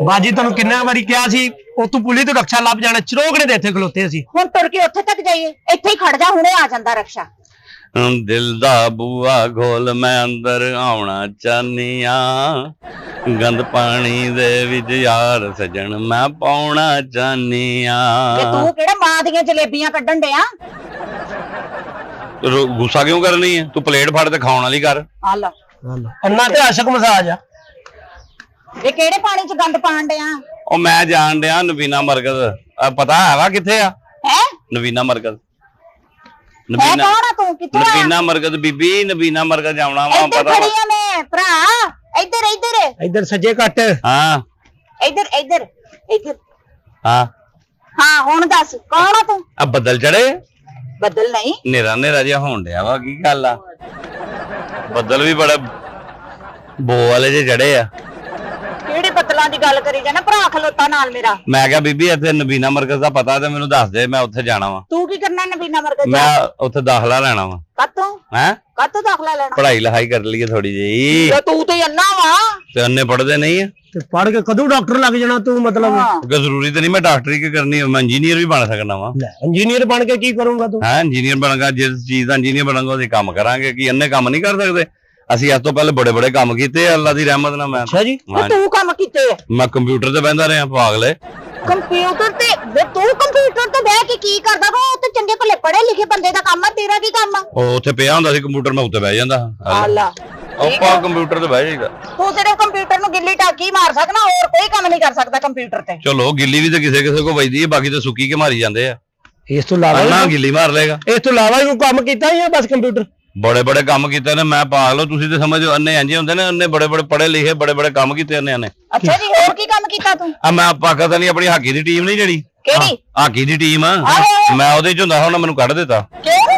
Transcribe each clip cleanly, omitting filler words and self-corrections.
ਬਾਜੀ ਤੁਹਾਨੂੰ ਕਿੰਨਾ ਵਾਰੀ ਕਿਹਾ ਸੀ ਉਤੋਂ ਪੁਲਿਸ ਤੋਂ ਰਕਸ਼ਾ ਲੱਭ ਜਾਣਾ ਚਰੋਗੜੇ ਦੇ ਇੱਥੇ ਖਲੋਤੇ ਸੀ ਹੁਣ ਤੁਰ ਕੇ ਉੱਥੇ ਤੱਕ ਜਾਈਏ ਇੱਥੇ ਹੀ ਖੜ ਜਾ ਹੁਣੇ ਆ ਜਾਂਦਾ ਰਕਸ਼ਾ ਦਿਲ ਦਾ ਬੂਆ ਖੋਲ ਮੈਂ ਅੰਦਰ ਆਉਣਾ ਚਾਹਨੀ ਆ ਗੰਦ ਪਾਣੀ ਦੇ ਵਿੱਚ ਯਾਰ ਸਜਣ ਮੈਂ ਪਾਉਣਾ ਚਾਹਨੀ ਆ ਤੇ ਤੂੰ ਕਿਹੜਾ ਮਾਂ ਦੀਆਂ ਜਲੇਬੀਆਂ ਕੱਢਣ ਡਿਆ ਗੁੱਸਾ ਕਿਉਂ ਕਰਨੀ ਹੈ ਤੂੰ ਪਲੇਟ ਫੜ ਤੇ ਖਾਣ ਵਾਲੀ ਕਰ ਆ ਲੈ ਅੰਨਾ ਤੇ ਆਸ਼ਕ ਮਸਾਜ ਆ ਇਹ ਕਿਹੜੇ ਪਾਣੀ 'ਚ ਗੰਦ ਪਾਣ ਡਿਆ ਉਹ ਮੈਂ ਜਾਣ ਡਿਆ ਨਵੀਨਾ ਮਰਕਜ਼ ਪਤਾ ਹੈ ਵਾ ਕਿੱਥੇ ਆ ਹੈ ਨਵੀਨਾ ਮਰਕਜ਼ ਕੌਣ ਆ ਤੂੰ ਕਿੱਥੇ ਆ ਨਵੀਨਾ ਮਰਕਜ਼ ਬੀਬੀ ਨਵੀਨਾ ਮਰਕਜ਼ ਜਾਉਣਾ ਵਾ ਇੱਧਰ ਪਤਾ ਖੜੀ ਆ ਮੈਂ ਭਰਾ ਇੱਧਰ ਇੱਧਰ ਇੱਧਰ ਸੱਜੇ ਕੱਟ ਹਾਂ ਇੱਧਰ ਇੱਧਰ ਇੱਧਰ ਹਾਂ ਹਾਂ ਹੁਣ ਦੱਸ ਕੌਣ ਆ ਤੂੰ ਆ ਬੱਦਲ ਚੜੇ ਬੱਦਲ ਨਹੀਂ ਨੇਰਾ ਨੇਰਾ ਜਿਹਾ ਹੋਣ ਡਿਆ ਵਾ ਕੀ ਗੱਲ ਆ ਬੱਦਲ ਵੀ ਬੜਾ ਬੋ ਵਾਲੇ ਜੇ ਚੜੇ ਆ ਕਿਹੜੇ ਬੱਦਲਾਂ ਦੀ ਗੱਲ ਕਰੀ ਜਾਣਾ ਭਰਾ ਖਲੋਤਾ ਨਾਲ ਮੇਰਾ ਮੈਂ ਕਿਹਾ ਬੀਬੀ ਇੱਥੇ ਨਵੀਨਾ ਮਰਕਜ਼ ਦਾ ਪਤਾ ਤੇ ਮੈਨੂੰ ਦੱਸ ਦੇ ਮੈਂ ਉੱਥੇ ਜਾਣਾ ਵਾ ਤੂੰ ਕੀ ਕਰਨਾ ਨਬੀਨਾ ਮਰਕਜ਼ ਮੈਂ ਉੱਥੇ ਦਾਖਲਾ ਲੈਣਾ ਵਾ ਕਾਤੋਂ ਹੈ ਕਾਤੋਂ ਦਾਖਲਾ ਲੈਣਾ ਪੜ੍ਹਾਈ ਲਿਖਾਈ ਕਰ ਲਈਏ ਥੋੜੀ ਜਿਹੀ ਤੇ ਤੂੰ ਤੇ ਅੰਨਾ ਵਾ ਤੇ ਅੰਨੇ ਪੜ੍ਹਦੇ ਨਹੀਂ ਆ ਤੇ ਪੜ ਕੇ ਕਦੋਂ ਡਾਕਟਰ ਲੱਗ ਜਾਣਾ ਤੂੰ ਮਤਲਬ ਕਿ ਜ਼ਰੂਰੀ ਤੇ ਨਹੀਂ ਮੈਂ ਡਾਕਟਰੀ ਕੀ ਕਰਨੀ ਮੈਂ ਇੰਜੀਨੀਅਰ ਵੀ ਬਣ ਸਕਦਾ ਵਾ ਇੰਜੀਨੀਅਰ ਬਣ ਕੇ ਕੀ ਕਰੂੰਗਾ ਤੂੰ ਹਾਂ ਇੰਜੀਨੀਅਰ ਬਣਾਂਗਾ ਜਿਸ ਚੀਜ਼ ਦਾ ਇੰਜੀਨੀਅਰ ਬਣਾਂਗਾ ਉਹਦੇ ਕੰਮ ਕਰਾਂਗੇ ਕਿ ਅੰਨੇ ਕੰਮ ਨਹੀਂ ਕਰ ਸਕਦੇ ਅਸੀਂ ਅੱਜ ਤੋਂ ਪਹਿਲੇ ਬੜੇ ਬੜੇ ਕੰਮ ਕੀਤੇ ਅੱਲਾ ਦੀ ਰਹਿਮਤ ਨਾਲ ਮੈਂ ਅੱਛਾ ਜੀ ਤੂੰ ਕੰਮ ਕੀਤੇ ਆ ਮੈਂ ਕੰਪਿਊਟਰ ਤੇ ਬਹਿੰਦਾ ਰਿਹਾ ਪਾਗਲੇ ਕੰਪਿਊਟਰ ਤੇ ਵੇ ਤੂੰ ਕੰਪਿਊਟਰ ਤੇ ਬਹਿ ਕੇ ਕੀ ਕਰਦਾ ਵਾ ਉਹ ਤੇ ਚੰਗੇ ਭਲੇ ਪੜ੍ਹੇ ਲਿਖੇ ਬੰਦੇ ਦਾ ਕੰਮ ਆ ਤੇਰਾ ਕੀ ਕੰਮ ਆ ਉਹ ਉੱਥੇ ਪਿਆ ਹੁੰਦਾ ਸੀ ਕੰਪਿਊਟਰ ਮੈਂ ਉੱਤੇ ਬਹਿ ਜਾਂਦਾ ਆਲਾ ਆਪਾਂ ਕੰਪਿਊਟਰ ਤੇ ਬਹਿ ਜਾਈਦਾ ਤੂੰ ਸਿਰਫ ਕੰਪਿਊਟਰ ਨੂੰ ਗਿੱਲੀ ਟਾਕੀ ਮਾਰ ਸਕਣਾ ਹੋਰ ਕੋਈ ਕੰਮ ਨਹੀਂ ਕਰ ਸਕਦਾ ਕੰਪਿਊਟਰ ਤੇ ਚਲੋ ਗਿੱਲੀ ਵੀ ਤੇ ਕਿਸੇ ਕਿਸੇ ਕੋ ਵੱਜਦੀ ਹੈ ਬਾਕੀ ਤੇ ਸੁੱਕੀ ਕੇ ਮਾਰੀ ਜਾਂਦੇ ਆ ਇਸ ਤੋਂ ਇਲਾਵਾ ਨਾ ਗਿੱਲੀ ਮਾਰ ਲੇਗਾ ਇਸ ਤੋਂ ਇਲਾਵਾ ਕੋਈ ਕੰਮ ਕੀਤਾ ਜਾਂ ਬਸ ਕੰਪਿਊਟਰ ਬੜੇ ਬੜੇ ਕੰਮ ਕੀਤੇ ਨੇ ਮੈਂ ਪਾਗਲ ਹੋ ਤੁਸੀਂ ਤੇ ਸਮਝੋ ਅੰਨੇ ਇੰਜੇ ਹੁੰਦੇ ਨੇ ਅੰਨੇ ਬੜੇ ਬੜੇ ਪੜ੍ਹੇ ਲਿਖੇ ਬੜੇ ਬੜੇ ਕੰਮ ਕੀਤੇ ਅੰਨਿਆਂ ਨੇ ਅੱਛਾ ਜੀ ਹੋਰ ਕੀ ਕੰਮ ਕੀਤਾ ਤੂੰ ਆ ਮੈਂ ਪਾਕਿਸਤਾਨੀ ਆਪਣੀ ਹਾਕੀ ਦੀ ਟੀਮ ਨਹੀਂ ਜਿਹੜੀ ਕਿਹੜੀ ਹਾਕੀ ਦੀ ਟੀਮ ਮੈਂ ਉਹਦੇ ਚ ਹੁੰਦਾ ਹੁਣ ਮੈਨੂੰ ਕੱਢ ਦਿੱਤਾ ਕਿਉਂ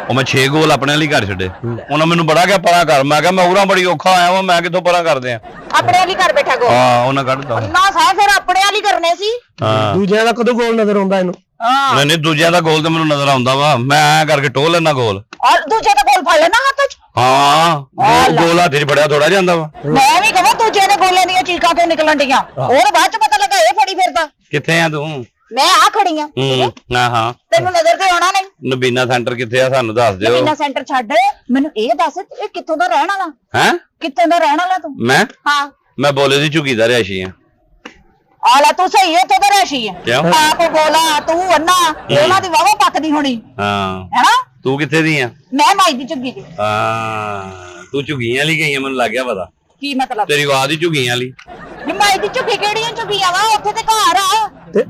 ਉਹ ਮੈਂ 6 ਗੋਲ ਆਪਣੇ ਲਈ ਕਰ ਛੱਡੇ ਉਹਨਾਂ ਮੈਨੂੰ ਬੜਾ ਕਿਹਾ ਪਰਾਂ ਕਰ ਮੈਂ ਕਿਹਾ ਮੈਂ ਉਰਾਂ ਬੜੀ ਔਖਾ ਆਇਆ ਵਾਂ ਮੈਂ ਕਿੱਥੋਂ ਪਰਾਂ ਕਰਦੇ ਆ ਆਪਣੇ ਵਾਲੀ ਘਰ ਬੈਠਾ ਗੋ ਹਾਂ ਉਹਨਾਂ ਕੱਢਤਾ ਨਾ ਸਾਹ ਫਿਰ ਆਪਣੇ ਵਾਲੀ ਕਰਨੇ ਸੀ ਹਾਂ ਦੂਜਿਆਂ ਦਾ ਕਦੋਂ ਗੋਲ ਨਜ਼ਰ ਆਉਂਦਾ ਇਹਨੂੰ ਹਾਂ ਨਹੀਂ ਦੂਜਿਆਂ ਦਾ ਗੋਲ ਤੇ ਮੈਨੂੰ ਨਜ਼ਰ ਆਉਂਦਾ ਵਾ ਮੈਂ ਐ ਕਰਕੇ ਟੋਹ ਲੈਣਾ ਗੋਲ ਔਰ ਦੂਜੇ ਦਾ ਗੋਲ ਫੜ ਲੈਣਾ ਹੱਥ 'ਚ ਹਾਂ ਗੋਲ ਹੱਥ 'ਚ ਫੜਿਆ ਥੋੜਾ ਜਾਂਦਾ ਵਾ ਮੈਂ ਵੀ ਕਹਾਂ ਦੂਜੇ ਦੇ ਗੋਲੇ ਦੀਆਂ ਚੀਕਾਂ ਕਿਉਂ ਨਿਕਲਣ ਡੀਆਂ ਹੋਰ ਬਾਅਦ 'ਚ ਪਤਾ ਲੱਗਾ ਇਹ ਫੜੀ ਫਿਰਦਾ ਕਿੱਥੇ ਆ ਤੂੰ ਮੈਂ ਆ ਖੜੀ ਆ ਹਾਂ ਹਾਂ ਤੈਨੂੰ ਨਜ਼ਰ ਤੇ ਆਉਣਾ ਨਹੀਂ ਨਬੀਨਾ ਸੈਂਟਰ ਕਿੱਥੇ ਆ ਸਾਨੂੰ ਦੱਸ ਦਿਓ ਨਬੀਨਾ ਸੈਂਟਰ ਛੱਡ ਮੈਨੂੰ ਇਹ ਦੱਸ ਇਹ ਕਿੱਥੋਂ ਦਾ ਰਹਿਣ ਵਾਲਾ ਹੈ ਕਿੱਥੋਂ ਦਾ ਰਹਿਣ ਵਾਲਾ ਤੂੰ ਮੈਂ ਹਾਂ ਬੋਲੇ ਦੀ ਝੁਕੀ ਦਾ ਰਿਆਸ਼ੀ ਆ ਆਲਾ ਤੂੰ ਸਹੀ ਇੱਥੇ ਦਾ ਰਹਿਸ਼ੀ ਹੈ ਕਿਉਂ ਆਪ ਬੋਲਾ ਤੂੰ ਅੰਨਾ ਉਹਨਾਂ ਦੀ ਵਾਵਾ ਪੱਕਦੀ ਹੋਣੀ ਹਾਂ ਹੈਨਾ ਤੂੰ ਕਿੱਥੇ ਦੀ ਆ ਮੈਂ ਮਾਈ ਦੀ ਝੁੱਗੀ ਦੀ ਹਾਂ ਤੂੰ ਝੁਗੀਆਂ ਲਈ ਗਈ ਆ ਮੈਨੂੰ ਲੱਗ ਗਿਆ ਪਤਾ ਕੀ ਮਤਲਬ ਤੇਰੀ ਆਵਾਜ਼ ਹੀ ਝੁਗੀਆਂ ਲਈ ਨੀ ਮਾਈ ਦੀ ਝੁੱਗੀ ਕਿਹੜੀਆਂ ਝੁੱਗੀਆਂ ਵਾ ਉੱਥੇ ਤੇ ਘਰ ਆ ਤੇ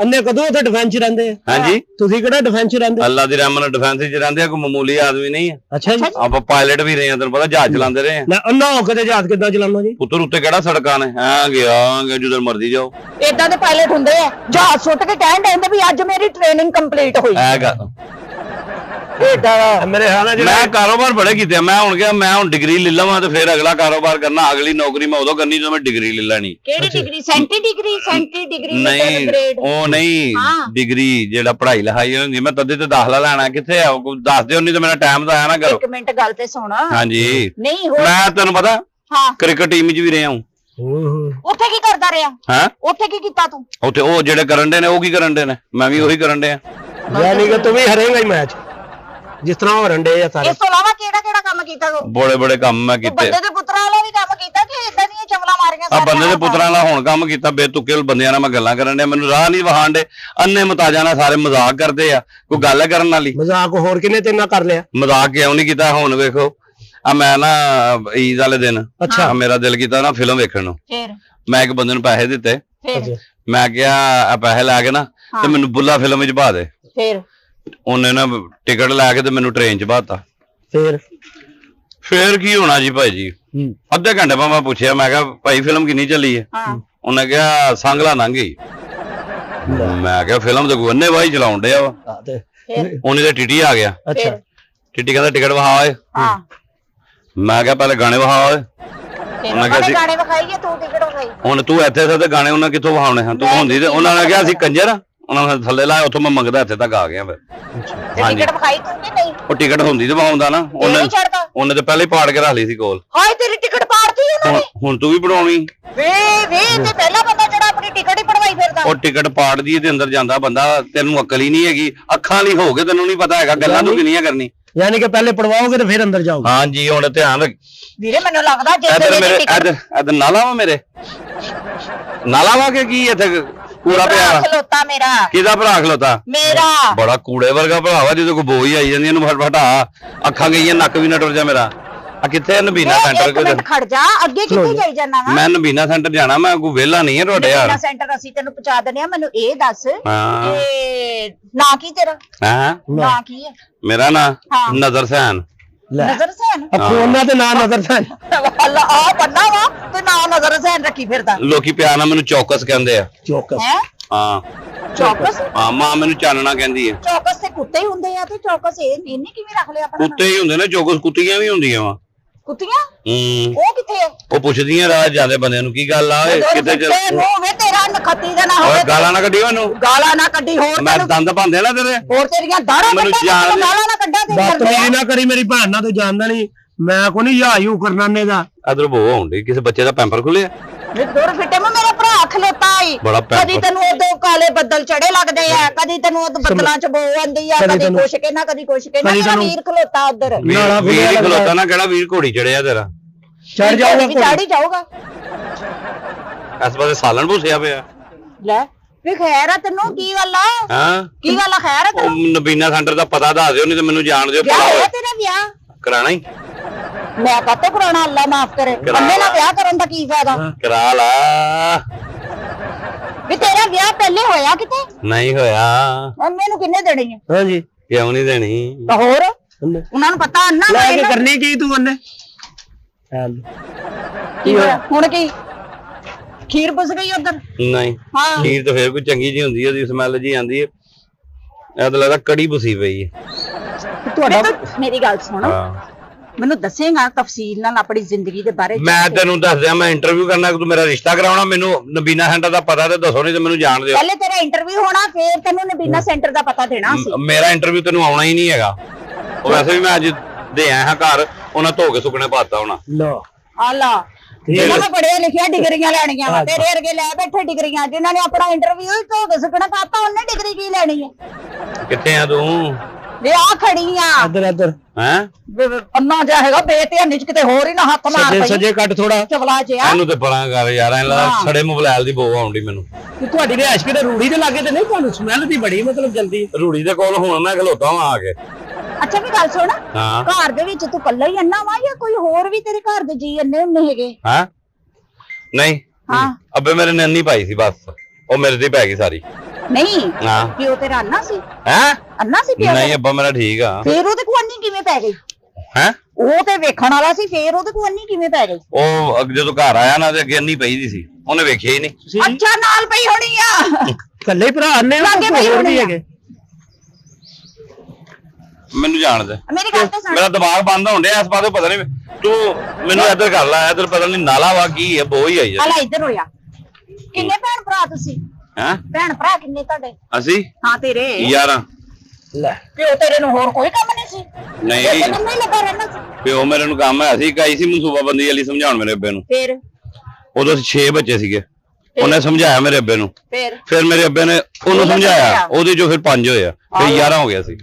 ਅੰਨੇ ਕਦੋਂ ਉੱਥੇ ਡਿਫੈਂਸ ਚ ਰਹਿੰਦੇ ਆ ਹਾਂਜੀ ਤੁਸੀਂ ਕਿਹੜਾ ਡਿਫੈਂਸ ਚ ਰਹਿੰਦੇ ਅੱਲਾ ਦੀ ਰਹਿਮਤ ਨਾਲ ਡਿਫੈਂਸ ਚ ਰਹਿੰਦੇ ਆ ਕੋਈ ਮਾਮੂਲੀ ਆਦਮੀ ਨਹੀਂ ਆ ਅੱਛਾ ਜੀ ਆਪਾਂ ਪਾਇਲਟ ਵੀ ਰਹੇ ਆ ਤੈਨੂੰ ਪਤਾ ਜਹਾਜ਼ ਚਲਾਉਂਦੇ ਰਹੇ ਆ ਨਾ ਅੰਨਾ ਹੋ ਕੇ ਤੇ ਜਹਾਜ਼ ਕਿੱਦਾਂ ਚਲਾਉਣਾ ਜੀ ਉੱਤਰ ਉੱਤੇ ਕਿਹੜਾ ਸੜਕਾਂ ਨੇ ਆ ਗਿਆ ਜਦੋਂ ਮਰਜ਼ੀ ਜਾਓ ਏਦਾਂ ਦੇ ਪਾਇਲਟ ਹੁੰਦੇ ਆ ਜਹਾਜ਼ ਸੁੱਟ ਕੇ ਕਹਿਣ ਦੇ ਵੀ ਅੱਜ ਮੇਰੀ ਟ੍ਰੇਨਿੰਗ ਕੰਪਲੀਟ ਹੋਈ ਐ ਗੱਲ ਏਦਾਂ ਮੇਰੇ ਹਾਲ ਨਾਲ ਮੈਂ ਕਾਰੋਬਾਰ ਬੜੇ ਕੀਤੇ ਮੈਂ ਹੁਣ ਕਿਹਾ ਮੈਂ ਹੁਣ ਡਿਗਰੀ ਲੈ ਲਵਾਂ ਤੇ ਫਿਰ ਅਗਲਾ ਕਾਰੋਬਾਰ ਕਰਨਾ ਅਗਲੀ ਨੌਕਰੀ ਮੈਂ ਉਦੋਂ ਕਰਨੀ ਜਦੋਂ ਮੈਂ ਡਿਗਰੀ ਲੈ ਲੈਣੀ ਕਿਹੜੀ ਡਿਗਰੀ ਸੈਂਟੀ ਡਿਗਰੀ ਨਹੀਂ ਉਹ ਨਹੀਂ ਡਿਗਰੀ ਜਿਹੜਾ ਪੜ੍ਹਾਈ ਲਿਖਾਈ ਹੁੰਦੀ ਮੈਂ ਤਦੇ ਤੇ ਦਾਖਲਾ ਲੈਣਾ ਕਿੱਥੇ ਆ ਦੱਸ ਦਿਓ ਨਹੀਂ ਤਾਂ ਮੇਰਾ ਟਾਈਮ ਤਾਂ ਆਇਆ ਨਾ ਕਰੋ ਇੱਕ ਮਿੰਟ ਗੱਲ ਤੇ ਸੁਣ ਹਾਂਜੀ ਨਹੀਂ ਹੋਰ ਮੈਂ ਤੈਨੂੰ ਪਤਾ ਹਾਂ ਕ੍ਰਿਕਟ ਟੀਮ 'ਚ ਵੀ ਰਿਹਾ ਹਾਂ ਉੱਥੇ ਕੀ ਕਰਦਾ ਰਿਹਾ ਹੈ ਉੱਥੇ ਕੀ ਕੀਤਾ ਤੂੰ ਉੱਥੇ ਉਹ ਜਿਹੜੇ ਕਰਨ ਦੇ ਨੇ ਉਹ ਕੀ ਕਰਨ ਦੇ ਨੇ ਮੈਂ ਵੀ ਉਹੀ ਕਰਨ ਦੇ ਆ ਯਾਨੀ ਕਿ ਤੂੰ ਵੀ ਹਰੇਗਾ ਹੀ ਮੈਚ ਜਿਸ ਤਰ੍ਹਾਂ ਹੋ ਰੰਡੇ ਆ ਸਾਰੇ ਇਸ ਤੋਂ ਇਲਾਵਾ ਕਿਹੜਾ ਕੰਮ ਕੀਤਾ ਤੂੰ ਬੜੇ ਬੜੇ ਕੰਮ ਮੈਂ ਕੀਤੇ ਬੰਦੇ ਦੇ ਪੁੱਤਰਾਂ ਵਾਲਾ ਵੀ ਕੰਮ ਕੀਤਾ ਕਿ ਇਦਾਂ ਦੀਆਂ ਚਵਲਾ ਮਾਰੀਆਂ ਆ ਬੰਦੇ ਦੇ ਪੁੱਤਰਾਂ ਨਾਲ ਹੁਣ ਕੰਮ ਕੀਤਾ ਬੇਤੁਕੇ ਬੰਦਿਆਂ ਨਾਲ ਮੈਂ ਗੱਲਾਂ ਕਰਨ ਦੇ ਮੈਨੂੰ ਰਾਹ ਨਹੀਂ ਵਹਾਣ ਦੇ ਅੰਨੇ ਮਤਾਜਾਂ ਨਾਲ ਸਾਰੇ ਮਜ਼ਾਕ ਕਰਦੇ ਆ ਕੋਈ ਗੱਲ ਕਰਨ ਵਾਲੀ ਮਜ਼ਾਕ ਹੋਰ ਕਿਨੇ ਤੇ ਨਾ ਕਰ ਲਿਆ ਮਜ਼ਾਕ ਕਿਉਂ ਨਹੀਂ ਕੀਤਾ ਹੁਣ ਵੇਖੋ ਆ ਮੈਂ ਨਾ ਈਦ ਵਾਲੇ ਦਿਨ ਅੱਛਾ ਮੇਰਾ ਦਿਲ ਕੀਤਾ ਨਾ ਫਿਲਮ ਵੇਖਣ ਨੂੰ ਫਿਰ ਮੈਂ ਇੱਕ ਬੰਦੇ ਨੂੰ ਪੈਸੇ ਦਿੱਤੇ ਫਿਰ ਮੈਂ ਕਿਹਾ ਆ ਪੈਸੇ ਲੈ ਕੇ ਨਾ ਤੇ ਮੈਨੂੰ ਬੁੱਲਾ ਫਿਲਮ ਵਿੱਚ ਪਾ ਦੇ ਫਿਰ ਉਹਨੇ ਨਾ ਟਿਕਟ ਲੈ ਕੇ ਤੇ ਮੈਨੂੰ ਟ੍ਰੇਨ 'ਚ ਪਾਤਾ ਫੇਰ ਕੀ ਹੋਣਾ ਜੀ ਭਾਈ ਜੀ ਅੱਧੇ ਘੰਟੇ ਬਾਅਦ ਮੈਂ ਪੁੱਛਿਆ ਮੈਂ ਕਿਹਾ ਭਾਈ ਫਿਲਮ ਕਿੰਨੀ ਚੱਲੀ ਹੈ ਉਹਨੇ ਕਿਹਾ ਸੰਗਲਾ ਲੰਘ ਗਈ ਮੈਂ ਕਿਹਾ ਫਿਲਮ ਤੇ ਗੁੰਨੇ ਵਾਹੀ ਚਲਾਉਣ ਡਿਆ ਵਾ ਉਹਨੇ ਤੇ ਟਿੱਟੀ ਆ ਗਿਆ ਅੱਛਾ ਟਿੱਟੀ ਕਹਿੰਦਾ ਟਿਕਟ ਵਹਾ ਓਏ ਮੈਂ ਕਿਹਾ ਪਹਿਲੇ ਗਾਣੇ ਵਹਾ ਓਏ ਉਹਨਾਂ ਕਿਹਾ ਸੀ ਗਾਣੇ ਵਿਖਾਈਏ ਤੂੰ ਟਿਕਟ ਵਿਖਾਈ ਹੁਣ ਤੂੰ ਇੱਥੇ ਤੇ ਗਾਣੇ ਉਹਨਾਂ ਕਿੱਥੋਂ ਵਹਾਉਣੇ ਹਨ ਤੂੰ ਹੁੰਦੀ ਤੇ ਉਹਨਾਂ ਨੇ ਕਿਹਾ ਅਸੀਂ ਕੰਜਰ ਉਹਨਾਂ ਨੇ ਥੱਲੇ ਲਾਇਆ ਉੱਥੋਂ ਮੈਂ ਮੰਗਦਾ ਇੱਥੇ ਤੱਕ ਆ ਗਿਆ ਫਿਰ ਟਿਕਟ ਵਿਖਾਈ ਤੂੰ ਕਿ ਨਹੀਂ ਉਹ ਟਿਕਟ ਹੁੰਦੀ ਤੇ ਵਹਾਉਂਦਾ ਨਾ ਉਹਨੇ ਤੇ ਪਹਿਲੇ ਪਾੜ ਕੇ ਰੱਖ ਲਈ ਸੀ ਕੋਲ ਹਾਏ ਤੇਰੀ ਟਿਕਟ ਪਾੜਤੀ ਉਹਨਾਂ ਨੇ? ਹੁਣ ਤੂੰ ਵੀ ਬਣਾਉਣੀ? ਵੇ ਤੇ ਪਹਿਲਾ ਬੰਦਾ ਜਿਹੜਾ ਆਪਣੀ ਟਿਕਟ ਹੀ ਪੜਵਾਈ ਫਿਰਦਾ। ਉਹ ਟਿਕਟ ਪਾੜਦੀ ਤੇ ਅੰਦਰ ਜਾਂਦਾ ਬੰਦਾ, ਤੈਨੂੰ ਅਕਲ ਹੀ ਨਹੀਂ ਹੈਗੀ। ਅੱਖਾਂ ਲਈ ਹੋ ਗਏ, ਤੈਨੂੰ ਨਹੀਂ ਪਤਾ ਹੈਗਾ ਗੱਲਾਂ ਤੂੰ ਕਿੰਨੀਆਂ ਕਰਨੀ। ਯਾਨੀ ਕਿ ਪਹਿਲੇ ਪੜਵਾਓਗੇ ਤੇ ਫਿਰ ਅੰਦਰ ਜਾਓਗੇ। ਹਾਂਜੀ ਹੁਣ ਧਿਆਨ ਰੱਖ ਵੀਰੇ, ਮੈਨੂੰ ਲੱਗਦਾ ਜੇ ਇੱਧਰ ਮੇਰੇ ਇੱਧਰ ਨਾਲਾ ਵਾ ਮੇਰੇ, ਨਾਲਾ ਵਾ ਕਿ ਕੀ ਇੱਥੇ ਕੂੜਾ ਪਿਆ? ਖਲੋਤਾ ਮੇਰਾ। ਕਿਹਦਾ ਭਰਾ ਖਲੋਤਾ? ਮੇਰਾ। ਬੜਾ ਕੂੜੇ ਵਰਗਾ ਭਰਾ ਵਾ, ਜਦੋਂ ਕੋਈ ਬੋਈ ਆਈ ਜਾਂਦੀ ਇਹਨੂੰ ਫਟ ਹਟਾ। ਅੱਖਾਂ ਗਈਆਂ, ਨੱਕ ਵੀ ਨਾ ਟੁਰ ਜਾ ਮੇਰਾ। ਆ ਕਿੱਥੇ ਨਬੀਨਾ ਸੈਂਟਰ? ਇੱਕ ਮਿੰਟ ਖੜ ਜਾ, ਅੱਗੇ ਕਿੱਥੇ ਜਾਈ ਜਾਣਾ ਵਾ? ਮੈਂ ਨਬੀਨਾ ਸੈਂਟਰ ਜਾਣਾ, ਮੈਂ ਕੋਈ ਵਿਹਲਾ ਨਹੀਂ ਹੈ ਤੁਹਾਡੇ ਯਾਰ। ਨਬੀਨਾ ਸੈਂਟਰ ਅਸੀਂ ਤੈਨੂੰ ਪਹੁੰਚਾ ਦਿੰਦੇ ਆ। ਮੈਨੂੰ ਇਹ ਦੱਸ ਹਾਂ ਕਿ ਨਾਂ ਕੀ ਤੇਰਾ? ਹਾਂ ਨਾਂ ਕੀ ਹੈ? ਮੇਰਾ ਨਾਂ ਹਾਂ। ਨਜ਼ਰ ਸੈਨ। ਨਜ਼ਰ ਸੈਨ? ਫੋਨਾਂ ਤੇ ਨਾਂ ਨਜ਼ਰ ਸੈਨ। ਅੱਲਾ ਆ ਪੰਨਾ ਵਾ ਤੇ ਨਾਂ ਨਜ਼ਰ ਸੈਨ ਰੱਖੀ ਫਿਰਦਾ। ਲੋਕੀ ਪਿਆਰ ਨਾਲ ਮੈਨੂੰ ਚੌਕਸ ਕਹਿੰਦੇ ਆ। ਚੌਕਸ? ਹੈ ਹਾਂ ਚੌਕਸ? ਹਾਂ, ਮਾਂ ਮੈਨੂੰ ਚਾਨਣਾ ਕਹਿੰਦੀ ਹੈ। ਚੌਕਸ ਤੇ ਕੁੱਤੇ ਹੀ ਹੁੰਦੇ ਆ, ਤੇ ਚੌਕਸ ਇਹਨੇ ਕਿਵੇਂ ਰੱਖ ਲਿਆ ਆਪਣਾ? ਕੁੱਤੇ ਹੀ ਹੁੰਦੇ ਨੇ, ਚੌਕਸ ਕੁੱਤੀਆਂ ਵੀ ਹੁੰਦੀਆਂ ਵਾ। ਕੁੱਤੀਆਂ? ਉਹ ਕਿੱਥੇ ਆ? ਉਹ ਪੁੱਛਦੀਆਂ ਰਾਹ ਜਾਂਦੇ ਬੰਦਿਆਂ ਨੂੰ, ਕੀ ਗੱਲ ਆ ਕਿਤੇ ਚੱਲ ਹੋਵੇ ਤੇਰਾ ਨਖੱਤੀ ਦਾ ਨਾ ਓਏ ਹੋਵੇ। ਗਾਲਾਂ ਨਾ ਕੱਢੀ ਮੈਨੂੰ, ਗਾਲਾਂ ਨਾ ਕੱਢੀ। ਹੋਰ ਮੈਂ ਦੰਦ ਭੰਦੇ ਨਾ ਤੇਰੇ। ਹੋਰ ਤੇਰੀਆਂ ਦਾੜਾਂ ਮੈਨੂੰ ਕੱਢਾਂ, ਜਾਣ ਦੇ। ਗਾਲਾਂ ਨਾ ਕੱਢਾਂ ਤੇ ਬਦਤਮੀਜ਼ੀ ਨਾ ਕਰੀ ਮੇਰੀ ਭੈਣ ਨਾਲ, ਤੂੰ ਜਾਣਦਾ ਨਹੀਂ ਮੈਂ ਕੋ ਨਹੀਂ ਯਾਯੂ ਕਰਨਾ ਨੇ ਦਾ। ਅਦਰ ਬੋ ਹੁੰਦੀ ਕਿਸੇ ਬੱਚੇ ਦਾ ਪੈਂਪਰ ਖੁੱਲਿਆ। ਦੂਰ ਫਿੱਟੇ ਮੈਂ ਮੇਰਾ ਭਰਾ ਖਲੋਤਾ ਈ। ਬੜਾ ਕਦੀ ਤੈਨੂੰ ਉਦੋਂ ਕਾਲੇ ਬੱਦਲ ਚੜੇ ਲੱਗਦੇ ਆ, ਕਦੀ ਤੈਨੂੰ ਉਹ ਬੱਦਲਾਂ ਚ ਬੋ ਆਂਦੀ ਆ, ਕਦੀ ਕੁਛ ਕਹਿਣਾ ਕਦੀ ਕੁਛ ਕਹਿਣਾ। ਮੇਰਾ ਵੀਰ ਖਲੋਤਾ ਉਧਰ। ਵੀਰ ਖਲੋਤਾ ਨਾ, ਕਿਹੜਾ ਵੀਰ ਘੋੜੀ ਚੜਿਆ ਤੇਰਾ? ਚੜ ਜਾਊਗਾ, ਚੜ ਜਾਊਗਾ। ਇਸ ਪਾਸੇ ਸਾਲਣ ਭੂਸਿਆ ਪਿਆ। ਲੈ ਵੀ ਖੈਰ ਆ ਤੈਨੂੰ? ਕੀ ਗੱਲ ਆ? ਹਾਂ ਕੀ ਗੱਲ ਆ? ਖੈਰ ਆ ਉਹ ਤੈਨੂੰ? ਨਬੀਨਾ ਸੈਂਟਰ ਦਾ ਪਤਾ ਦੱਸ ਦਿਓ, ਨਹੀਂ ਤੇ ਮੈਨੂੰ ਜਾਣ ਦਿਓ। ਵਿਆਹ ਹੋਇਆ ਤੇਰਾ? ਵਿਆਹ ਕਰਾਣਾ ਹੀ ਮੈਂ ਕਾਤੋਂ ਕਰਾਉਣਾ? ਅੱਲਾ ਮਾਫ ਕਰੇ। ਅੰਨੇ ਨਾਲ ਵਿਆਹ ਕਰਨ ਦਾ ਕੀ ਫਾਇਦਾ? ਕਰਾ ਲਾ। ਵੀ ਤੇਰਾ ਵਿਆਹ ਪਹਿਲੇ ਹੋਇਆ ਕਿਤੇ? ਨਹੀਂ ਹੋਇਆ। ਅੰਨੇ ਨੂੰ ਕਿੰਨੇ ਦੇਣੀ ਹੈ? ਹਾਂਜੀ ਕਿਉਂ ਨਹੀਂ ਦੇਣੀ? ਤਾਂ ਹੋਰ ਉਹਨਾਂ ਨੂੰ ਪਤਾ ਅੰਨਾ ਲੈ ਕੇ ਕਰਨੀ ਕੀ ਤੂੰ ਉਹਨੇ? ਕੀ ਹੋਇਆ ਹੁਣ? ਕੀ ਖੀਰ ਬਸ ਗਈ ਉਧਰ? ਨਹੀਂ ਹਾਂ ਖੀਰ ਤਾਂ ਫੇਰ ਕੋਈ ਚੰਗੀ ਜੀ ਹੁੰਦੀ ਹੈ, ਉਹਦੀ ਸਮੈਲ ਜੀ ਆਂਦੀ ਹੈ। ਇਹ ਤਾਂ ਲੱਗਦਾ ਕੜੀ ਬੁਸੀ ਪਈ ਹੈ। ਤੁਹਾਡਾ ਮੇਰੀ ਗੱਲ ਸੁਣ, ਹਾਂ ਮੈਨੂੰ ਦੱਸੇਗਾ ਤਫਸੀਲ ਨਾਲ ਆਪਣੀ ਜ਼ਿੰਦਗੀ ਦੇ ਬਾਰੇ? ਮੈਂ ਤੈਨੂੰ ਦੱਸ ਦਿਆਂ, ਮੈਂ ਇੰਟਰਵਿਊ ਕਰਨਾ, ਤੂੰ ਮੇਰਾ ਰਿਸ਼ਤਾ ਕਰਾਉਣਾ, ਮੈਨੂੰ ਨਬੀਨਾ ਸੈਂਟਰ ਦਾ ਪਤਾ ਤੇ ਦੱਸੋ, ਨਹੀਂ ਤੇ ਮੈਨੂੰ ਜਾਣ ਦਿਓ। ਪਹਿਲੇ ਤੇਰਾ ਇੰਟਰਵਿਊ ਹੋਣਾ, ਫੇਰ ਤੈਨੂੰ ਨਬੀਨਾ ਸੈਂਟਰ ਦਾ ਪਤਾ ਦੇਣਾ ਸੀ। ਮੇਰਾ ਇੰਟਰਵਿਊ ਤੈਨੂੰ ਆਉਣਾ ਹੀ ਨਹੀਂ ਹੈਗਾ। ਉਹ ਵੈਸੇ ਵੀ ਮੈਂ ਅੱਜ ਦੇ ਆਇਆ ਹਾਂ ਘਰ, ਉਹਨਾਂ ਧੋ ਕੇ ਸੁੱਕਣੇ ਪਾਤਾ ਹੋਣਾ। ਲੋ ਆਲਾ ਜਿਹਨਾਂ ਨੇ ਪੜਿਆ ਲਿਖਿਆ ਡਿਗਰੀਆਂ ਲੈਣੀਆਂ ਵਾ, ਤੇਰੇ ਵਰਗੇ ਲੈ ਬੈਠੇ ਡਿਗਰੀਆਂ। ਜਿਨ੍ਹਾਂ ਨੇ ਆਪਣਾ ਇੰਟਰਵਿਊ ਹੀ ਧੋ ਕੇ ਸੁੱਕਣਾ ਪਾਤਾ, ਉਹਨੇ ਡਿਗਰੀ ਕੀ ਲੈਣੀ ਹੈ? ਕਿੱਥੇ ਆ ਤੂੰ? ਵੇ ਆ ਖੜੀ ਆ। ਇੱਧਰ ਹੈਂ? ਅੰਨਾ ਜਾ ਹੈਗਾ ਬੇਧਿਆਨੀ ਚ, ਕਿਤੇ ਹੋਰ ਹੀ ਨਾ ਹੱਥ ਮਾਰ ਪਈ। ਸੱਜੇ ਕੱਟ ਥੋੜਾ ਚਵਲਾ ਜਿਆ। ਇਹਨੂੰ ਤੇ ਪਰਾਂ ਕਰ ਯਾਰ, ਐਂ ਲੱਗਦਾ ਸੜੇ ਮੋਬਾਈਲ ਦੀ ਬੋ ਆਉਂਦੀ ਮੈਨੂੰ। ਤੁਹਾਡੀ ਰਿਹਾਇਸ਼ ਕਿਤੇ ਰੂੜੀ ਦੇ ਲਾਗੇ ਤੇ ਨਹੀਂ? ਤੁਹਾਨੂੰ ਸਮੈਲ ਦੀ ਬੜੀ ਮਤਲਬ ਜਲਦੀ। ਰੂੜੀ ਦੇ ਕੋਲ ਹੁਣ ਮੈਂ ਖਲੋਤਾ ਵਾਂ ਆ ਕੇ। ਅੱਛਾ ਵੀ ਗੱਲ ਸੁਣ, ਹਾਂ ਘਰ ਦੇ ਵਿੱਚ ਤੂੰ ਕੱਲਾ ਹੀ ਅੰਨਾ ਵਾ ਜਾਂ ਕੋਈ ਹੋਰ ਵੀ ਤੇਰੇ ਘਰ ਦੇ ਜੀ ਅੰਨੇ ਹੁੰਨੇ ਹੈਗੇ? ਹਾਂ ਨਹੀਂ ਹਾਂ ਅੱਬੇ ਮੇਰੇ ਨੇ ਅੰਨੀ ਪਾਈ ਸੀ, ਬਸ ਉਹ ਮੇਰੇ ਤੇ ਪੈ ਗਈ ਸਾਰੀ। ਨਹੀਂ ਹਾਂ ਪਿਓ ਤੇਰਾ ਅੰਨਾ ਸੀ? ਹੈ ਅੰਨਾ ਸੀ ਪਿਓ? ਨਹੀਂ ਅੱਬਾ ਮੇਰਾ ਠੀਕ ਆ। ਫੇਰ ਉਹਦੇ ਕੋਲ ਅੰਨੀ ਕਿਵੇਂ ਪੈ ਗਈ? ਹੈ ਉਹ ਤੇ ਵੇਖਣ ਵਾਲਾ ਸੀ, ਫੇਰ ਉਹਦੇ ਕੋਲ ਅੰਨੀ ਕਿਵੇਂ ਪੈ ਗਈ? ਉਹ ਜਦੋਂ ਘਰ ਆਇਆ ਨਾ ਤੇ ਅੱਗੇ ਅੰਨੀ ਪਈ ਦੀ ਸੀ, ਉਹਨੇ ਵੇਖਿਆ ਹੀ ਨਹੀਂ। ਅੱਛਾ ਨਾਲ ਪਈ ਹੋਣੀ ਆ। ਕੱਲੇ ਭਰਾ ਨੇ ਲਾਗੇ ਪਈ ਹੋਰ ਹੋਣੀ ਵੀ ਆ। ਹੈਗੇ। ਮੈਨੂੰ ਜਾਣ ਦੇ, ਮੇਰੀ ਗੱਲ ਤਾਂ ਸੁਣ। ਮੇਰਾ ਦਿਮਾਗ ਬੰਦ ਹੋਣ ਡਿਆ ਇਸ ਪਾਸੇ, ਪਤਾ ਨਹੀਂ ਤੂੰ ਮੈਨੂੰ ਇੱਧਰ ਕਰ ਲੈ, ਇੱਧਰ ਪਤਾ ਨਹੀਂ ਨਾਲਾ ਵਾ ਕੀ ਹੈ, ਬੋ ਹੀ ਆਈ ਜਾ। ਆਲਾ ਇੱਧਰ ਹੋਇਆ। ਕਿੰਨੇ ਭੈਣ ਭਰਾ ਤੁਸੀਂ? ਹੈ ਭੈਣ ਭਰਾ ਕਿੰਨੇ ਤੁਹਾਡੇ? ਅਸੀਂ ਹਾਂ ਤੇਰੇ 11। ਲੈ ਪਿਓ ਤੇਰੇ ਨੂੰ ਹੋਰ ਕੋਈ ਕੰਮ ਨਹੀਂ ਸੀ? ਨਹੀਂ ਇਸੇ ਕੰਮ ਹੀ ਲੱਗਾ ਰਹਿਣਾ ਸੀ। ਪਿਓ ਮੇਰੇ ਨੂੰ ਕੰਮ ਹੈ, ਅਸੀਂ ਕਹੀ ਸੀ ਮਨਸੂਬਾਬੰਦੀ ਵਾਲੀ ਸਮਝਾਉਣ ਮੇਰੇ ਅੱਬੇ ਨੂੰ। ਫੇਰ ਉਦੋਂ ਅਸੀਂ 6 ਬੱਚੇ ਸੀਗੇ, ਉਹਨੇ ਸਮਝਾਇਆ ਮੇਰੇ ਅੱਬੇ ਨੂੰ, ਫੇਰ ਫਿਰ ਮੇਰੇ ਅੱਬੇ ਨੇ ਉਹਨੂੰ ਸਮਝਾਇਆ, ਉਹਦੇ ਚੋਂ ਫਿਰ 5 ਹੋਇਆ, ਫਿਰ 11 ਹੋ ਗਿਆ ਸੀ।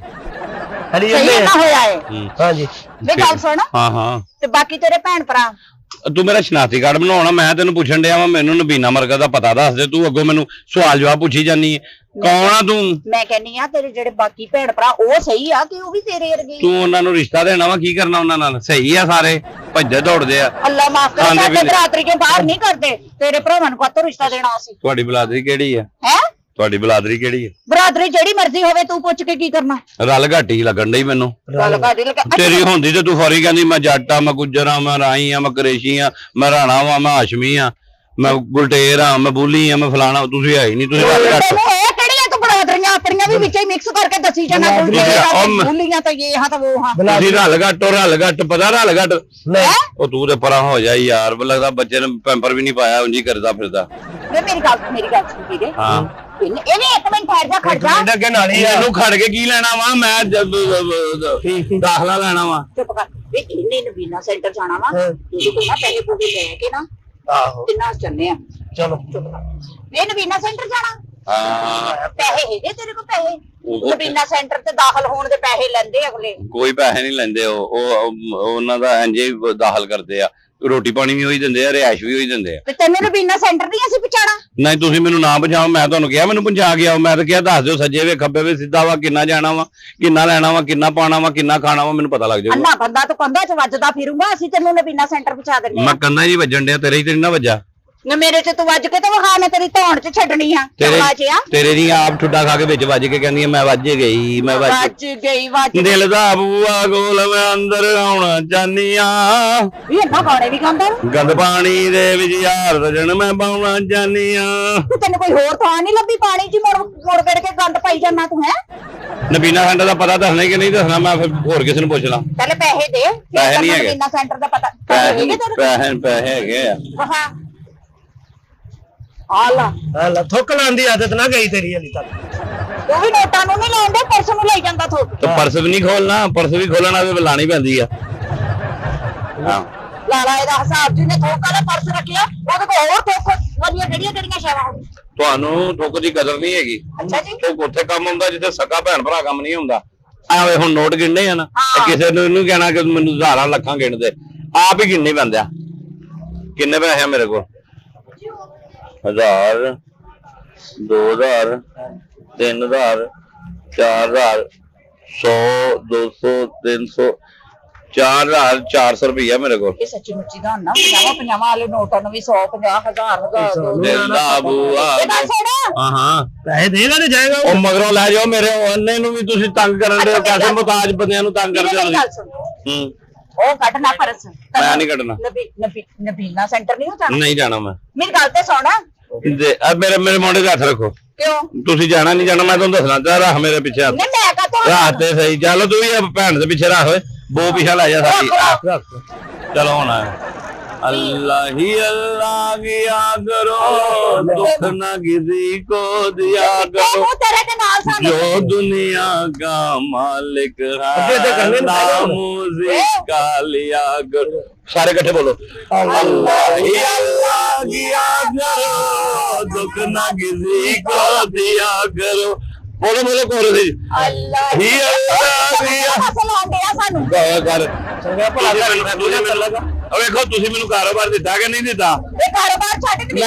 ਹਲੀ ਸਹੀ ਜੰਨੇ ਨਾ ਹੋਇਆ ਏ। ਹਾਂਜੀ ਵੇ ਗੱਲ ਸੁਣ, ਹਾਂ ਹਾਂ ਤੇ ਬਾਕੀ ਤੇਰੇ ਭੈਣ ਭਰਾ? ਤੂੰ ਮੇਰਾ ਸ਼ਨਾਖਤੀ ਕਾਰਡ ਬਣਾਉਣਾ, ਮੈਂ ਤੈਨੂੰ ਪੁੱਛਣ ਡਿਆ ਵਾ, ਮੈਨੂੰ ਨਬੀਨਾ ਮਰਗਾ ਦਾ ਪਤਾ ਦੱਸ ਦੇ, ਤੂੰ ਅੱਗੋਂ ਮੈਨੂੰ ਸਵਾਲ ਜਵਾਬ ਪੁੱਛੀ ਜਾਨੀ ਹੈ। ਕੌਣ ਆ ਤੂੰ? ਮੈਂ ਕਹਿੰਨੀ ਆ ਤੇਰੇ ਜਿਹੜੇ ਬਾਕੀ ਭੈਣ ਭਰਾ ਉਹ ਸਹੀ ਆ ਕਿ ਉਹ ਵੀ ਤੇਰੇ ਵਰਗੇ? ਤੂੰ ਉਹਨਾਂ ਨੂੰ ਰਿਸ਼ਤਾ ਦੇਣਾ ਵਾ, ਕੀ ਕਰਨਾ ਉਹਨਾਂ ਨਾਲ? ਸਹੀ ਆ ਸਾਰੇ, ਭੱਜੇ ਦੌੜਦੇ ਆ। ਅੱਲਾ ਮਾਫ ਕਰੇ, ਸਾਡੇ ਬਰਾਦਰੀ ਕਿਉਂ ਬਾਹਰ ਨਹੀਂ ਕਰਦੇ? ਤੇਰੇ ਭਰਾਵਾਂ ਨੂੰ ਕਾਤੋਂ ਰਿਸ਼ਤਾ ਦੇਣਾ ਸੀ? ਤੁਹਾਡੀ ਬਲਾਦਰੀ ਕਿਹੜੀ ਆ? ਹੈ ਤੁਹਾਡੀ ਬਲਾਦਰੀ ਕਿਹੜੀ ਆ? ਬਰਾਦਰੀ ਜਿਹੜੀ ਮਰਜ਼ੀ ਹੋਵੇ, ਤੂੰ ਪੁੱਛ ਕੇ ਕੀ ਕਰਨਾ? ਰਲ ਘਾਟੀ ਲੱਗਣ ਡਈ ਮੈਨੂੰ। ਗੱਲ ਕਾਦੀ ਲੱਗਾ? ਤੇਰੀ ਹੁੰਦੀ ਤੇ ਤੂੰ ਫੌਰੀ ਕਹਿੰਦੀ ਮੈਂ ਜੱਟ ਆ, ਮੈਂ ਗੁੱਜਰ ਆ, ਮੈਂ ਰਾਈ ਆ, ਮੈਂ ਕਰੇਸ਼ੀ ਆ, ਮੈਂ ਰਾਣਾ ਵਾ, ਮੈਂ ਹਾਸ਼ਮੀ ਆ, ਮੈਂ ਗੁਲਟੇਰ ਆ, ਮੈਂ ਬੁੱਲੀ ਆ, ਮੈਂ ਫਲਾਣਾ। ਤੁਸੀਂ ਹੈ ਹੀ ਨਹੀਂ, ਤੁਸੀਂ ਰਲ ਘੱਟ। ਇਹ ਕਿਹੜੀਆਂ ਤੂੰ ਬਰਾਦਰੀਆਂ ਆਪਣੀਆਂ ਵੀ ਵਿੱਚ ਹੀ ਮਿਕਸ ਕਰਕੇ ਦੱਸੀ ਜਾਣਾ, ਬੁੱਲੀਆਂ ਤਾਂ ਇਹ ਹਾਂ ਤਾਂ ਉਹ ਹਾਂ। ਤੁਸੀਂ ਰਲ ਘੱਟ ਹੋ, ਰਲ ਘੱਟ ਪਤਾ, ਰਲ ਘੱਟ ਹੈਂ? ਉਹ ਤੂੰ ਤੇ ਪਰਾਂ ਹੋ ਜਾ ਯਾਰ, ਲੱਗਦਾ ਬੱਚੇ ਨੇ ਪੈਂਪਰ ਵੀ ਨਹੀਂ ਪਾਇਆ, ਉਂਝ ਹੀ ਕਰਦਾ ਫਿਰਦਾ। ਵੇ ਮੇਰੀ ਗੱਲ ਸੁਣ ਵੀਰੇ, ਹਾਂ ਇਹਨੇ ਇੱਕ ਮਿੰਟ ਠਹਿਰ ਜਾ ਖੜ ਜਾ ਅੱਗੇ ਨਾਲ ਹੀ ਆ ਇਹਨੂੰ ਖੜ ਕੇ ਕੀ ਲੈਣਾ ਵਾ ਮੈਂ ਦਾਖਲਾ ਲੈਣਾ ਵਾ ਚੁੱਪ ਕਰ ਵੀ ਇਹਨੇ ਨਬੀਨਾ ਸੈਂਟਰ ਜਾਣਾ ਵਾ ਇਹਦੇ ਕੋਲ ਨਾ ਪੈਸੇ ਪੂਸੇ ਲੈ ਕੇ ਨਾ ਆਹੋ ਕਿੰਨਾ ਚੱਲੇ ਆ ਚਲੋ ਚੁੱਪ ਕਰ ਇਹ ਨਬੀਨਾ ਸੈਂਟਰ ਜਾਣਾ ਹਾਂ ਪੈਸੇ ਹੈਗੇ ਤੇਰੇ ਕੋਲ ਪੈਸੇ ਨਬੀਨਾ ਸੈਂਟਰ ਤੇ ਦਾਖਲ ਹੋਣ ਦੇ ਪੈਸੇ ਲੈਂਦੇ ਅਗਲੇ ਕੋਈ ਪੈਸੇ ਨਹੀਂ ਲੈਂਦੇ ਉਹ ਉਹਨਾਂ ਦਾ ਇੰਜ ਹੀ ਦਾਖਲ ਕਰਦੇ ਆ ਰੋਟੀ ਪਾਣੀ ਵੀ ਹੋਈ ਦਿੰਦੇ ਆ ਰਿਹਾਇਸ਼ ਵੀ ਹੋਈ ਦਿੰਦੇ ਆ ਤੇ ਤੈਨੂੰ ਨਬੀਨਾ ਸੈਂਟਰ ਨਹੀਂ ਅਸੀਂ ਪਹੁੰਚਾਣਾ ਨਹੀਂ ਤੁਸੀਂ ਮੈਨੂੰ ਨਾ ਪਹੁੰਚਾਓ ਮੈਂ ਤੁਹਾਨੂੰ ਕਿਹਾ ਮੈਨੂੰ ਪਹੁੰਚਾ ਕੇ ਆਓ ਮੈਂ ਤਾਂ ਕਿਹਾ ਦੱਸ ਦਿਓ ਸੱਜੇ ਵੇ ਖੱਬੇ ਵੇ ਸਿੱਧਾ ਵਾ ਕਿੰਨਾ ਜਾਣਾ ਵਾ ਕਿੰਨਾ ਲੈਣਾ ਵਾ ਕਿੰਨਾ ਪਾਣਾ ਵਾ ਕਿੰਨਾ ਖਾਣਾ ਵਾ ਮੈਨੂੰ ਪਤਾ ਲੱਗ ਜਾਊਗਾ ਅੰਨਾ ਬੰਦਾ ਤੂੰ ਕੰਧਾਂ 'ਚ ਵੱਜਦਾ ਫਿਰੂੰਗਾ ਅਸੀਂ ਤੈਨੂੰ ਨਬੀਨਾ ਸੈਂਟਰ ਪਹੁੰਚਾ ਦਿੰਦੇ ਮੈਂ ਕੰਨਾਂ ਹੀ ਵੱਜਣ ਡਿਆ ਤੇਰੇ ਹੀ ਤੇ ਨੀ ਨਾ ਵੱਜਾ ਨਾ ਮੇਰੇ 'ਚ ਤੂੰ ਵੱਜ ਕੇ ਤਾਂ ਵਿਖਾ ਮੈਂ ਤੇਰੀ ਧੌਣ 'ਚ ਛੱਡਣੀ ਆ ਚਵਲਾ 'ਚ ਆ ਤੇਰੇ ਦੀ ਆਪ ਠੁੱਡਾ ਖਾ ਕੇ ਵਿੱਚ ਵੱਜ ਕੇ ਕਹਿੰਦੀ ਮੈਂ ਵੱਜ ਗਈ ਮੈਂ ਵੱਜ ਗਈ ਵੱਜ ਦਿਲ ਦਾ ਬੂਆ ਗੋਲ ਮੈਂ ਅੰਦਰ ਆਉਣਾ ਚਾਹਨੀ ਆ ਇਹ ਇੰਨਾ ਗਾਣੇ ਵੀ ਗਾਉਂਦਾ ਗੰਦ ਪਾਣੀ ਦੇ ਵਿੱਚ ਯਾਰ ਰਜਣ ਮੈਂ ਪਾਉਣਾ ਚਾਹਨੀ ਆ ਤੈਨੂੰ ਕੋਈ ਹੋਰ ਥਾਂ ਨਹੀਂ ਲੱਭੀ ਪਾਣੀ 'ਚ ਮੁੜ ਗੜ ਕੇ ਗੰਦ ਪਾਈ ਜਾਂਦਾ ਤੂੰ ਹੈ ਨਬੀਨਾ ਸੈਂਟਰ ਦਾ ਪਤਾ ਦੱਸਣਾ ਕਿ ਨਹੀਂ ਦੱਸਣਾ ਮੈਂ ਫਿਰ ਹੋਰ ਕਿਸੇ ਨੂੰ ਪੁੱਛ ਲਾਂ ਪਹਿਲੇ ਪੈਸੇ ਦੇ ਪੈਸੇ ਨਹੀਂ ਹੈਗੇ ਨਬੀਨਾ ਸੈਂਟਰ ਦਾ ਪਤਾ ਪੈਸੇ ਹੈਗੇ ਤੇਰੇ ਪੈਸੇ ਹੈਗੇ ਆ ਹਾਂ ਆਲਾ ਲੈ ਥੁੱਕ ਲਾਉਣ ਦੀ ਆਦਤ ਨਾ ਗਈ ਤੇਰੀ ਹਲੀ ਤੱਕ ਉਹ ਵੀ ਨੋਟਾਂ ਨੂੰ ਨਹੀਂ ਲਾਉਂਦੇ ਪਰਸ ਨੂੰ ਲਈ ਜਾਂਦਾ ਥੋਕ ਤੇ ਪਰਸ ਵੀ ਨਹੀਂ ਖੋਲਣਾ ਪਰਸ ਵੀ ਖੋਲਣਾ ਤੇ ਲਾਣੀ ਪੈਂਦੀ ਆ ਹਾਂ ਲਾਲਾ ਇਹਦਾ ਹਿਸਾਬ ਜੀ ਨੇ ਥੋਕ ਵਾਲਾ ਪਰਸ ਰੱਖਿਆ ਉਹਦੇ ਕੋਲ ਹੋਰ ਥੋਕ ਵਧੀਆ ਕਿਹੜੀਆਂ ਸ਼ਾਵਾਂ ਤੁਹਾਨੂੰ ਥੁੱਕ ਦੀ ਕਦਰ ਨਹੀਂ ਹੈਗੀ ਅੱਛਾ ਜੀ ਉਹ ਉੱਥੇ ਕੰਮ ਹੁੰਦਾ ਜਿੱਥੇ ਸਕਾ ਭੈਣ ਭਰਾ ਕੰਮ ਨਹੀਂ ਹੁੰਦਾ ਆਵੇ ਹੁਣ ਨੋਟ ਗਿਣਨੇ ਆ ਨਾ ਕਿਸੇ ਨੂੰ ਇਹਨੂੰ ਕਹਿਣਾ ਕਿ ਮੈਨੂੰ ਹਜ਼ਾਰਾਂ ਲੱਖਾਂ ਗਿਣਦੇ ਆਪ ਹੀ ਗਿਣਨੇ ਪੈਂਦੇ ਆ ਕਿੰਨੇ ਪੈਸੇ ਆ ਮੇਰੇ ਕੋਲ 1000 2000 3000 4000 100 200 300 4400 ਰੁਪਇਆ ਮੇਰੇ ਕੋਲ ਇਹ ਸੱਚੀ ਮੁੱਚੀ ਦਾ ਹੁੰਦਾ 50 ਵਾਲੇ ਨੋਟਾਂ ਨੂੰ ਵੀ 100 50 1000 ਦਿਲ ਦਾ ਬੂਆ ਹਾਂ ਪੈਸੇ ਦੇਗਾ ਤੇ ਜਾਏਗਾ ਉਹ ਮਗਰੋਂ ਲੈ ਜਾਓ ਮੇਰੇ ਉਹਨੇ ਨੂੰ ਵੀ ਤੁਸੀਂ ਤੰਗ ਕਰਨ ਦੇ ਪੈਸੇ ਮੁਤਾਜ ਬੰਦਿਆਂ ਨੂੰ ਤੰਗ ਕਰਦੇ ਹੋ ਉਹ ਕੱਢਣਾ ਪਰਸ ਮੈਂ ਨਹੀਂ ਕੱਢਣਾ ਨਬੀਨਾ ਸੈਂਟਰ ਨਹੀਂ ਹੁੰਦਾ ਨਹੀਂ ਜਾਣਾ ਮੈਂ ਮੇਰੀ ਗੱਲ ਤੇ ਸੁਣ ਮੇਰੇ ਮੇਰੇ ਮੋਢੇ ਤੇ ਹੱਥ ਰੱਖੋ ਕਿਉਂ ਤੁਸੀਂ ਜਾਣਾ ਨਹੀਂ ਜਾਣਾ ਮੈਂ ਤੁਹਾਨੂੰ ਦੱਸਣਾ ਚਾਹ ਰੱਖ ਮੇਰੇ ਪਿੱਛੇ ਹੱਥ ਨਹੀਂ ਮੈਂ ਕਹਤਾ ਰੱਖ ਤੇ ਸਹੀ ਚੱਲ ਤੂੰ ਵੀ ਭੈਣ ਦੇ ਪਿੱਛੇ ਰੱਖ ਓਏ ਬੋ ਪਿੱਛੇ ਲੈ ਜਾ ਸਾਡੀ ਚਲੋ ਹੁਣ अल्लाह ही अल्लाह किया करो दुख न किसी को दिया करो जो दुनिया का मालिक है नाम उसका लिया करो सारे इकट्ठे बोलो अल्लाह ही अल्लाह किया करो दुख न किसी को दिया करो बोलो बोलो कोरे दी अल्लाह ही अल्लाह किया ਸਾਨੂੰ ਕਰ ਚੰਗਾ ਭਲਾ ਚੱਲੇਗਾ ਵੇਖੋ ਤੁਸੀਂ ਮੈਨੂੰ ਕਾਰੋਬਾਰ ਦਿੱਤਾ ਕਿ ਨਹੀਂ ਦਿੱਤਾ ਇਹ ਕਾਰੋਬਾਰ ਛੱਡ ਕੇ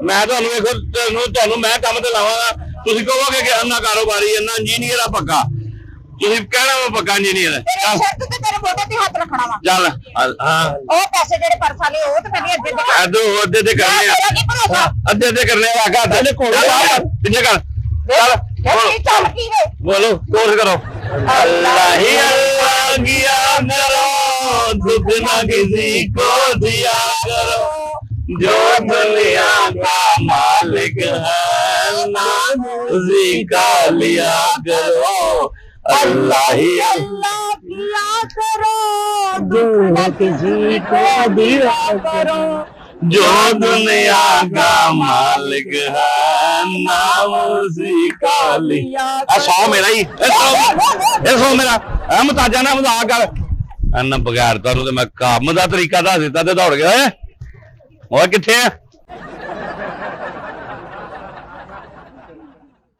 ਮੈਂ ਤੁਹਾਨੂੰ ਵੇਖੋ ਤੁਹਾਨੂੰ ਮੈਂ ਕੰਮ ਤੇ ਲਾਵਾਂਗਾ ਤੁਸੀਂ ਕਹੋਗੇ ਕਿ ਅੰਨਾ ਕਾਰੋਬਾਰੀ ਅੰਨਾ ਇੰਜੀਨੀਅਰ ਆ ਪੱਕਾ ਤੁਸੀਂ ਕਹਿਣਾ ਵਾ ਪੱਕਾ ਇੰਜੀਨੀਅਰ ਹੈ ਤੇਰੇ ਸ਼ਰਤ ਤੇ ਤੇਰੇ ਮੋਢੇ ਤੇ ਹੱਥ ਰੱਖਣਾ ਵਾ ਚੱਲ ਹਾਂ ਉਹ ਪੈਸੇ ਜਿਹੜੇ ਪਰਸ ਵਾਲੇ ਉਹ ਤੇ ਪਹਿਲੇ ਅੱਧੇ ਤੇ ਕਰਨੇ ਆ ਅੱਧੇ ਤੇ ਕਰਨੇ ਆ ਆਗਾ ਅੱਧੇ ਕੋਲ ਪਿੱਛੇ ਕਰ ਚੱਲ ਕੀ ਵੇ बोलो कोर्स करो अल्लाह ही अल्लाह किया करो दुख न किसी को दिया करो जो दुनिया का मालिक है नाम उसी का लिया करो अल्लाह ही अल्लाह किया करो दुख न किसी को दिया करो जो दुनिया का मालिक है नाम उसी का लिया सौ मेरा ही सौ मेरा मताजा ना मजाक कर बगैर तुहानू ते मैं काम दा तरीका दस दिता ते दौड़ गया ओए किथे है